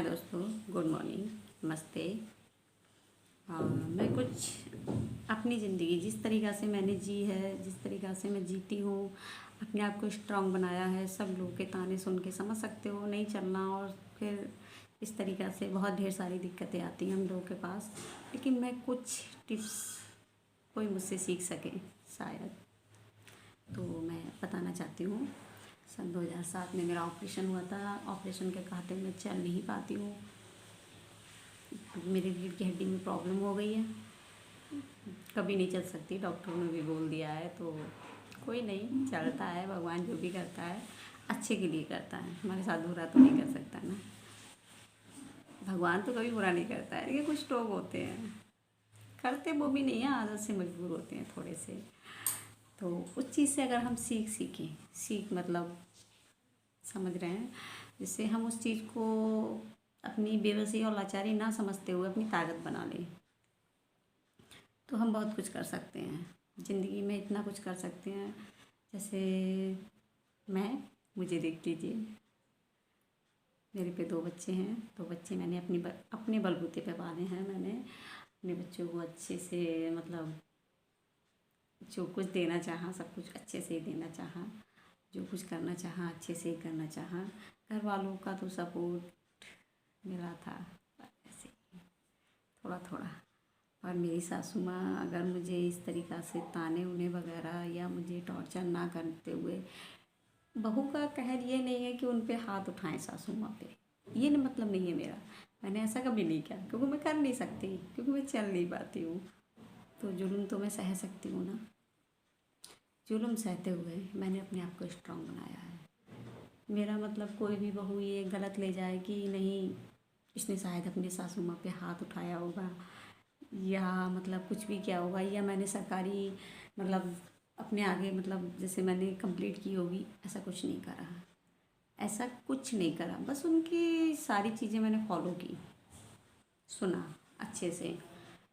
हाय दोस्तों, good morning, नमस्ते। मैं कुछ अपनी ज़िंदगी जिस तरीक़ा से मैंने जी है, जिस तरीक़ा से मैं जीती हूँ, अपने आप को स्ट्रांग बनाया है। सब लोगों के ताने सुन के समझ सकते हो नहीं चलना, और फिर इस तरीक़ा से बहुत ढेर सारी दिक्कतें आती हैं हम लोगों के पास। लेकिन मैं कुछ टिप्स कोई मुझसे सीख सके शायद, तो मैं बताना चाहती हूँ। सन 2007 में मेरा ऑपरेशन हुआ था। ऑपरेशन के कहते मैं चल नहीं पाती हूँ, मेरी रीढ़ की हड्डी में प्रॉब्लम हो गई है, कभी नहीं चल सकती, डॉक्टरों ने भी बोल दिया है। तो कोई नहीं, चलता है, भगवान जो भी करता है अच्छे के लिए करता है। हमारे साथ बुरा तो नहीं कर सकता ना, भगवान तो कभी बुरा नहीं करता है। लेकिन कुछ लोग होते हैं करते वो भी नहीं है, आदत से मजबूर होते हैं थोड़े से। तो उस चीज़ से अगर हम सीख मतलब समझ रहे हैं, जिससे हम उस चीज़ को अपनी बेबसी और लाचारी ना समझते हुए अपनी ताकत बना लें, तो हम बहुत कुछ कर सकते हैं ज़िंदगी में। इतना कुछ कर सकते हैं जैसे मुझे देख लीजिए, मेरे पे 2 बच्चे हैं। 2 बच्चे मैंने अपने बलबूते पे पाले हैं। मैंने अपने बच्चों को अच्छे से मतलब जो कुछ देना चाहा सब कुछ अच्छे से ही देना चाहा, जो कुछ करना चाहा अच्छे से ही करना चाहा। घर वालों का तो सपोर्ट मिला था ऐसे ही थोड़ा थोड़ा। और मेरी सासू माँ अगर मुझे इस तरीक़ा से ताने उने वगैरह या मुझे टॉर्चर ना करते हुए, बहू का कहर ये नहीं है कि उन पे हाथ उठाएं सासू माँ पे, ये न मतलब नहीं है मेरा। मैंने ऐसा कभी नहीं किया, क्योंकि मैं कर नहीं सकती, क्योंकि मैं चल नहीं पाती हूँ। तो जुल्म तो मैं सह सकती हूँ ना, जुल्म सहते हुए मैंने अपने आप को स्ट्रांग बनाया है। मेरा मतलब कोई भी बहू ये गलत ले जाए कि नहीं, इसने शायद अपने सासू माँ पे हाथ उठाया होगा या मतलब कुछ भी किया होगा, या मैंने सरकारी मतलब अपने आगे मतलब जैसे मैंने कंप्लीट की होगी, ऐसा कुछ नहीं करा। ऐसा कुछ नहीं करा, बस उनकी सारी चीज़ें मैंने फॉलो की, सुना अच्छे से,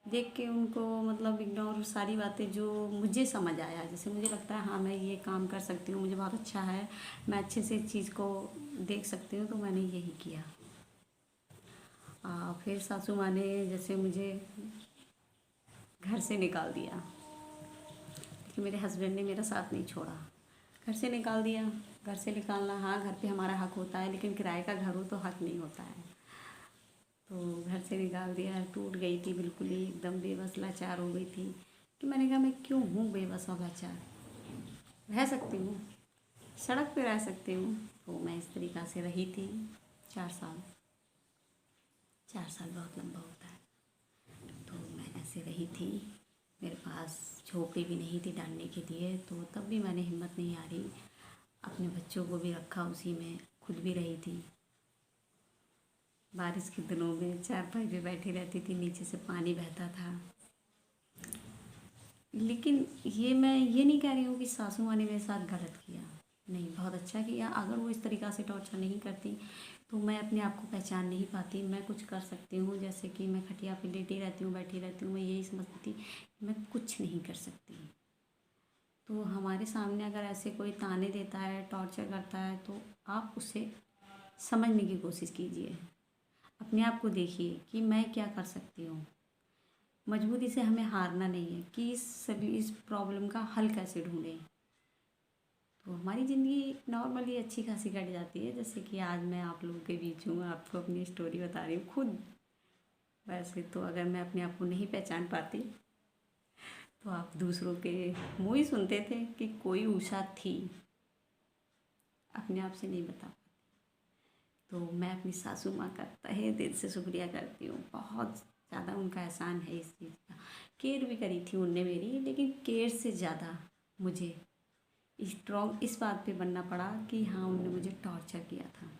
देख के उनको मतलब इग्नोर सारी बातें जो मुझे समझ आया। जैसे मुझे लगता है हाँ मैं ये काम कर सकती हूँ, मुझे बहुत अच्छा है, मैं अच्छे से इस चीज़ को देख सकती हूँ, तो मैंने यही किया। फिर सासू माँ ने जैसे मुझे घर से निकाल दिया, लेकिन मेरे हस्बैंड ने मेरा साथ नहीं छोड़ा। घर से निकाल दिया। घर से निकालना, हाँ घर पे हमारा हक होता है, लेकिन किराए का घर हो तो हक नहीं होता है। तो घर से निकाल दिया, टूट गई थी बिल्कुल ही, एकदम बेबस लाचार हो गई थी। कि मैंने कहा मैं क्यों हूँ बेबस और लाचार, रह सकती हूँ, सड़क पे रह सकती हूँ। तो मैं इस तरीक़ा से रही थी 4 साल। 4 साल बहुत लंबा होता है। तो मैं ऐसे रही थी, मेरे पास झोपड़ी भी नहीं थी डालने के लिए, तो तब भी मैंने हिम्मत नहीं हारी, अपने बच्चों को भी रखा उसी में, खुद भी रही थी। बारिश के दिनों में चारपाई पे बैठी रहती थी, नीचे से पानी बहता था। लेकिन ये मैं ये नहीं कह रही हूँ कि सासू माँ ने मेरे साथ गलत किया, नहीं, बहुत अच्छा किया। अगर वो इस तरीक़ा से टॉर्चर नहीं करती तो मैं अपने आप को पहचान नहीं पाती। मैं कुछ कर सकती हूँ, जैसे कि मैं खटिया पे लेटी रहती हूँ, बैठी रहती हूँ, मैं यही समझती थी मैं कुछ नहीं कर सकती। तो हमारे सामने अगर ऐसे कोई ताने देता है, टॉर्चर करता है, तो आप उसे समझने की कोशिश कीजिए, अपने आप को देखिए कि मैं क्या कर सकती हूँ। मजबूरी से हमें हारना नहीं है कि इस प्रॉब्लम का हल कैसे ढूंढें। तो हमारी ज़िंदगी नॉर्मली अच्छी खासी कट जाती है। जैसे कि आज मैं आप लोगों के बीच हूँ, आपको अपनी स्टोरी बता रही हूँ खुद। वैसे तो अगर मैं अपने आप को नहीं पहचान पाती तो आप दूसरों के मुँह ही सुनते थे कि कोई उषा थी, अपने आप से नहीं बता पाती। तो मैं अपनी सासू माँ का तहे दिल से शुक्रिया करती हूँ, बहुत ज़्यादा उनका एहसान है इस चीज़ का। केयर भी करी थी उनने मेरी, लेकिन केयर से ज़्यादा मुझे स्ट्रॉन्ग इस बात पे बनना पड़ा कि हाँ उनने मुझे टॉर्चर किया था,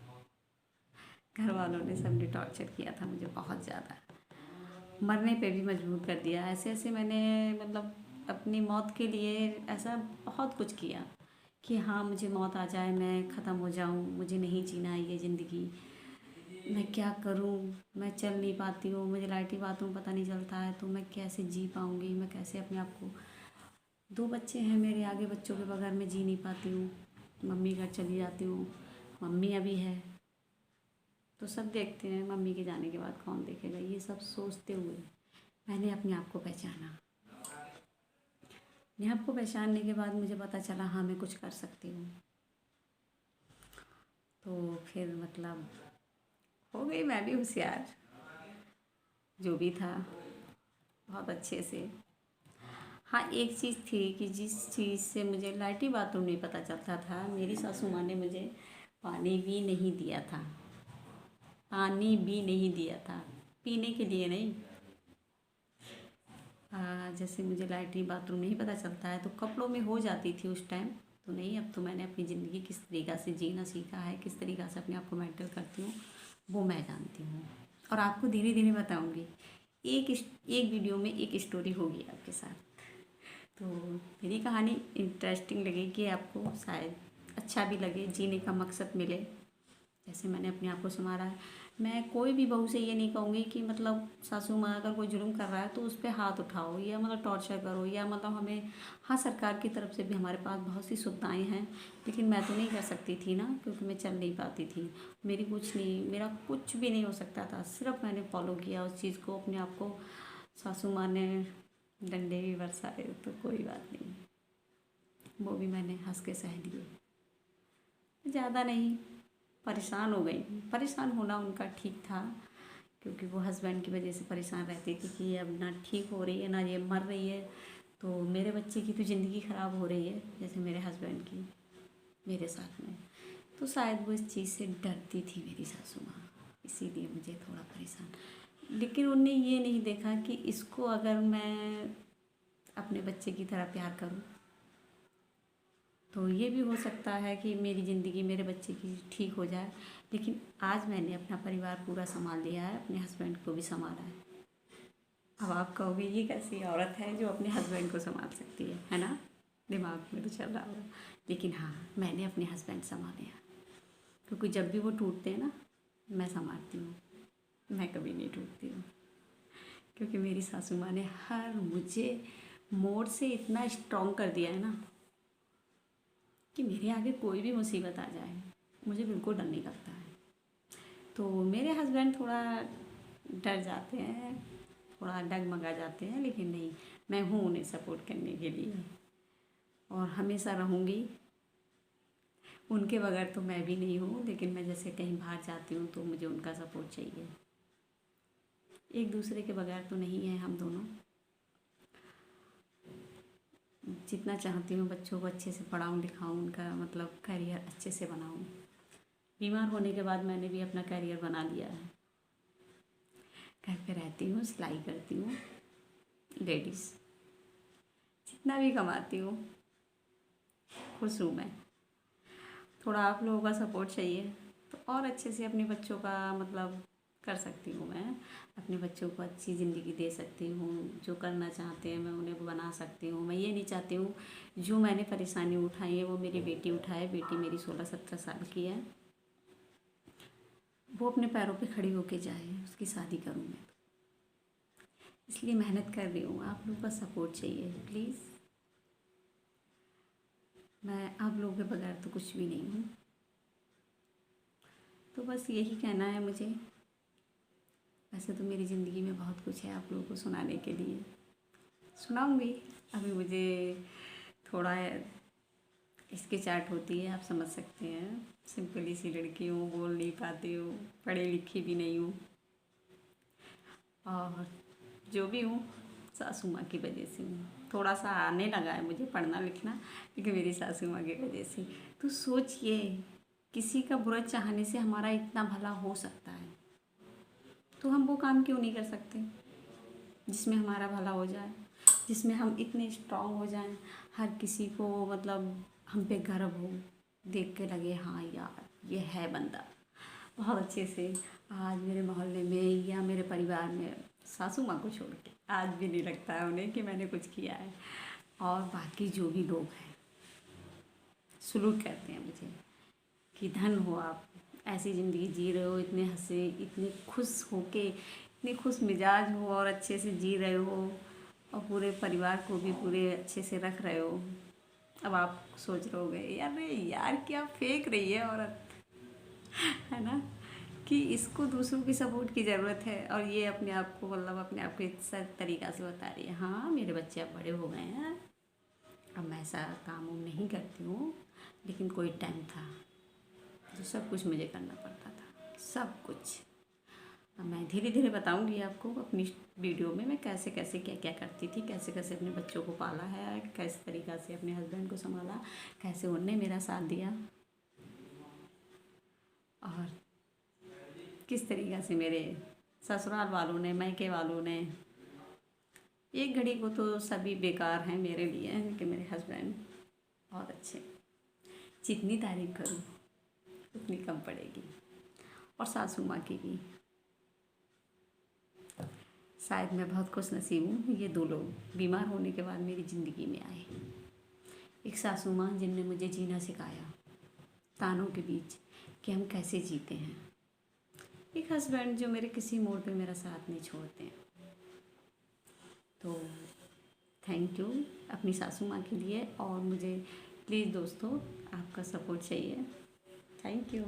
घर वालों ने सबने टॉर्चर किया था मुझे बहुत ज़्यादा, मरने पे भी मजबूर कर दिया। ऐसे ऐसे मैंने मतलब अपनी मौत के लिए ऐसा बहुत कुछ किया कि हाँ मुझे मौत आ जाए, मैं ख़त्म हो जाऊँ, मुझे नहीं जीना है ये ज़िंदगी, मैं क्या करूँ, मैं चल नहीं पाती हूँ, मुझे लाइटी बाथरूम पता नहीं चलता है, तो मैं कैसे जी पाऊँगी, मैं कैसे अपने आप को। 2 बच्चे हैं मेरे, आगे बच्चों के बगैर मैं जी नहीं पाती हूँ। मम्मी घर चली जाती हूँ, मम्मी अभी है, तो सब देखते हैं, मम्मी के जाने के बाद कौन देखेगा, ये सब सोचते हुए मैंने अपने आप को पहचाना। अपने आप को पहचानने के बाद मुझे पता चला हाँ मैं कुछ कर सकती हूँ। तो फिर मतलब हो गई मैं भी होशियार, जो भी था बहुत अच्छे से। हाँ एक चीज़ थी कि जिस चीज़ से मुझे लाइटी बाथरूम नहीं पता चलता था, मेरी सासू माँ ने मुझे पानी भी नहीं दिया था, पानी भी नहीं दिया था, पीने के लिए नहीं। जैसे मुझे लाइटी बाथरूम नहीं पता चलता है तो कपड़ों में हो जाती थी उस टाइम, तो नहीं, अब तो मैंने अपनी ज़िंदगी किस तरीक़ा से जीना सीखा है, किस तरीक़ा से अपने आप को मेंटेन करती हूँ वो मैं जानती हूँ। और आपको धीरे धीरे बताऊँगी, एक वीडियो में एक स्टोरी होगी आपके साथ। तो मेरी कहानी इंटरेस्टिंग लगेगी आपको, शायद अच्छा भी लगे, जीने का मकसद मिले। जैसे मैंने अपने आप को संवारा है, मैं कोई भी बहू से ये नहीं कहूँगी कि मतलब सासू माँ अगर कोई जुर्म कर रहा है तो उस पर हाथ उठाओ या मतलब टॉर्चर करो या मतलब हमें, हाँ सरकार की तरफ से भी हमारे पास बहुत सी सुविधाएं हैं, लेकिन मैं तो नहीं कर सकती थी ना, क्योंकि मैं चल नहीं पाती थी। मेरा कुछ भी नहीं हो सकता था, सिर्फ मैंने फॉलो किया उस चीज़ को, अपने आप को। सासू माँ ने डंडे भी बरसाए तो कोई बात नहीं, वो भी मैंने हंस के सह लिए। ज़्यादा नहीं, परेशान हो गई। परेशान होना उनका ठीक था, क्योंकि वो हस्बैंड की वजह से परेशान रहती थी कि अब ना ठीक हो रही है ना ये मर रही है, तो मेरे बच्चे की तो ज़िंदगी ख़राब हो रही है, जैसे मेरे हस्बैंड की मेरे साथ में। तो शायद वो इस चीज़ से डरती थी मेरी सासू माँ, इसीलिए मुझे थोड़ा परेशान। लेकिन उनने ये नहीं देखा कि इसको अगर मैं अपने बच्चे की तरह प्यार करूं तो ये भी हो सकता है कि मेरी ज़िंदगी मेरे बच्चे की ठीक हो जाए। लेकिन आज मैंने अपना परिवार पूरा संभाल लिया है, अपने हस्बैंड को भी संभाला है। अब आप कहोगे ये कैसी औरत है जो अपने हस्बैंड को संभाल सकती है ना? दिमाग में तो चल रहा होगा, लेकिन हाँ मैंने अपने हस्बैंड संभाले हैं, क्योंकि जब भी वो टूटते हैं ना मैं संभालती हूँ, मैं कभी नहीं टूटती हूँ। क्योंकि मेरी सासू माँ ने हर मुझे मोड़ से इतना स्ट्रॉन्ग कर दिया है ना कि मेरे आगे कोई भी मुसीबत आ जाए मुझे बिल्कुल डर नहीं लगता है। तो मेरे हस्बैंड थोड़ा डर जाते हैं, थोड़ा डगमगा जाते हैं, लेकिन नहीं, मैं हूँ उन्हें सपोर्ट करने के लिए और हमेशा रहूँगी। उनके बगैर तो मैं भी नहीं हूँ, लेकिन मैं जैसे कहीं बाहर जाती हूँ तो मुझे उनका सपोर्ट चाहिए। एक दूसरे के बगैर तो नहीं है हम दोनों। जितना चाहती हूँ बच्चों को अच्छे से पढ़ाऊँ लिखाऊँ, उनका मतलब करियर अच्छे से बनाऊँ। बीमार होने के बाद मैंने भी अपना करियर बना लिया है। घर पे रहती हूँ, सिलाई करती हूँ, लेडीज़ जितना भी कमाती हूँ खुश हूँ मैं। थोड़ा आप लोगों का सपोर्ट चाहिए तो और अच्छे से अपने बच्चों का मतलब कर सकती हूँ। मैं अपने बच्चों को अच्छी ज़िंदगी दे सकती हूँ, जो करना चाहते हैं मैं उन्हें बना सकती हूँ। मैं ये नहीं चाहती हूँ जो मैंने परेशानी उठाई है वो मेरी बेटी उठाए। बेटी मेरी 16-17 साल की है, वो अपने पैरों पे खड़ी होके जाए, उसकी शादी करूँ मैं, इसलिए मेहनत कर रही हूँ। आप लोगों का सपोर्ट चाहिए प्लीज़। मैं आप लोगों के बगैर तो कुछ भी नहीं हूँ। तो बस यही कहना है मुझे। वैसे तो मेरी ज़िंदगी में बहुत कुछ है आप लोगों को सुनाने के लिए, सुनाऊँगी। अभी मुझे थोड़ा हिचकिचाहट होती है, आप समझ सकते हैं। सिंपली सी लड़की हूँ, बोल नहीं पाती हूँ, पढ़ी लिखी भी नहीं हूँ, और जो भी हूँ सासू माँ की वजह से हूँ। थोड़ा सा आने लगा है मुझे पढ़ना लिखना, लेकिन मेरी सासू माँ की वजह से। तो सोचिए, किसी का बुरा चाहने से हमारा इतना भला हो सकता है, तो हम वो काम क्यों नहीं कर सकते जिसमें हमारा भला हो जाए, जिसमें हम इतने स्ट्रांग हो जाएं, हर किसी को मतलब हम पे गर्व हो, देख के लगे हाँ यार ये है बंदा बहुत अच्छे से। आज मेरे मोहल्ले में या मेरे परिवार में सासू माँ को छोड़ के आज भी नहीं लगता है उन्हें कि मैंने कुछ किया है। और बाकी जो भी लोग हैं सलूट करते हैं मुझे कि धन हो आप, ऐसी ज़िंदगी जी रहे हो, इतने हंसे, इतने खुश होके, इतने खुश मिजाज हो और अच्छे से जी रहे हो और पूरे परिवार को भी पूरे अच्छे से रख रहे हो। अब आप सोच रहे होगे यार क्या फेंक रही है औरत, है ना, कि इसको दूसरों की सपोर्ट की ज़रूरत है और ये अपने आप को मतलब अपने आप को इस तरीक़ा से बता रही है। हाँ, मेरे बच्चे अब बड़े हो गए हैं, अब मैं ऐसा काम वाम नहीं करती हूँ, लेकिन कोई टाइम था जो सब कुछ मुझे करना पड़ता था, सब कुछ। अब मैं धीरे धीरे बताऊंगी आपको अपनी वीडियो में मैं कैसे कैसे क्या क्या करती थी, कैसे कैसे अपने बच्चों को पाला है, कैसे तरीक़ा से अपने हस्बैंड को संभाला, कैसे उनने मेरा साथ दिया और किस तरीक़ा से मेरे ससुराल वालों ने, मायके वालों ने। एक घड़ी को तो सभी बेकार हैं मेरे लिए कि मेरे हस्बैंड बहुत अच्छे, जितनी तारीफ़ करूँ उतनी कम पड़ेगी। और सासू माँ की भी, शायद मैं बहुत खुश नसीब हूँ, ये दो लोग बीमार होने के बाद मेरी ज़िंदगी में आए। एक सासू माँ जिनने मुझे जीना सिखाया तानों के बीच कि हम कैसे जीते हैं। एक हस्बैंड जो मेरे किसी मोड़ पे मेरा साथ नहीं छोड़ते हैं। तो थैंक यू अपनी सासू माँ के लिए, और मुझे प्लीज़ दोस्तों आपका सपोर्ट चाहिए। Thank you.